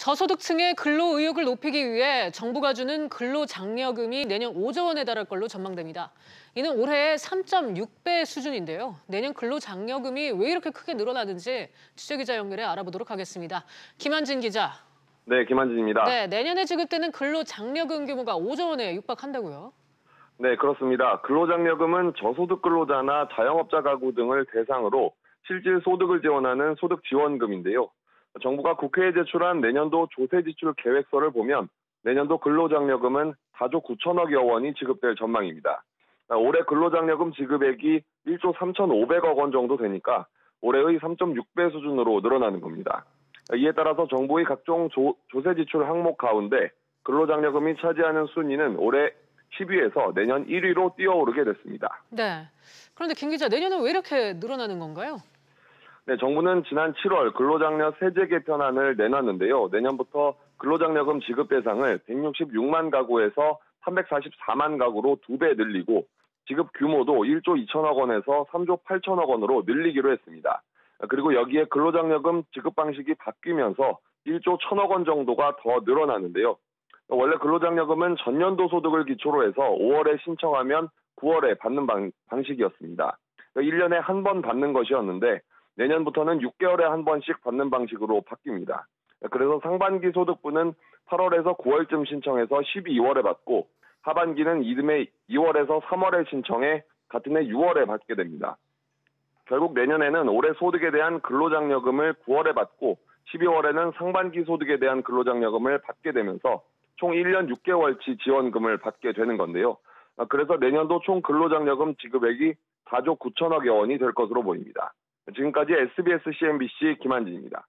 저소득층의 근로 의욕을 높이기 위해 정부가 주는 근로장려금이 내년 5조 원에 달할 걸로 전망됩니다. 이는 올해의 3.6배 수준인데요. 내년 근로장려금이 왜 이렇게 크게 늘어나는지 취재기자 연결해 알아보도록 하겠습니다. 김한진 기자. 네, 김한진입니다. 네, 내년에 지급되는 근로장려금 규모가 5조 원에 육박한다고요? 네, 그렇습니다. 근로장려금은 저소득 근로자나 자영업자 가구 등을 대상으로 실질 소득을 지원하는 소득지원금인데요. 정부가 국회에 제출한 내년도 조세지출 계획서를 보면 내년도 근로장려금은 4조 9천억여 원이 지급될 전망입니다. 올해 근로장려금 지급액이 1조 3,500억 원 정도 되니까 올해의 3.6배 수준으로 늘어나는 겁니다. 이에 따라서 정부의 각종 조세지출 항목 가운데 근로장려금이 차지하는 순위는 올해 10위에서 내년 1위로 뛰어오르게 됐습니다. 네. 그런데 김 기자, 내년은 왜 이렇게 늘어나는 건가요? 네, 정부는 지난 7월 근로장려 세제 개편안을 내놨는데요. 내년부터 근로장려금 지급 대상을 166만 가구에서 344만 가구로 2배 늘리고 지급 규모도 1조 2천억 원에서 3조 8천억 원으로 늘리기로 했습니다. 그리고 여기에 근로장려금 지급 방식이 바뀌면서 1조 1천억 원 정도가 더 늘어나는데요. 원래 근로장려금은 전년도 소득을 기초로 해서 5월에 신청하면 9월에 받는 방식이었습니다. 1년에 한 번 받는 것이었는데 내년부터는 6개월에 한 번씩 받는 방식으로 바뀝니다. 그래서 상반기 소득분은 8월에서 9월쯤 신청해서 12월에 받고 하반기는 이듬해 2월에서 3월에 신청해 같은 해 6월에 받게 됩니다. 결국 내년에는 올해 소득에 대한 근로장려금을 9월에 받고 12월에는 상반기 소득에 대한 근로장려금을 받게 되면서 총 1년 6개월치 지원금을 받게 되는 건데요. 그래서 내년도 총 근로장려금 지급액이 4조 9천억여 원이 될 것으로 보입니다. 지금까지 SBS CNBC 김한진입니다.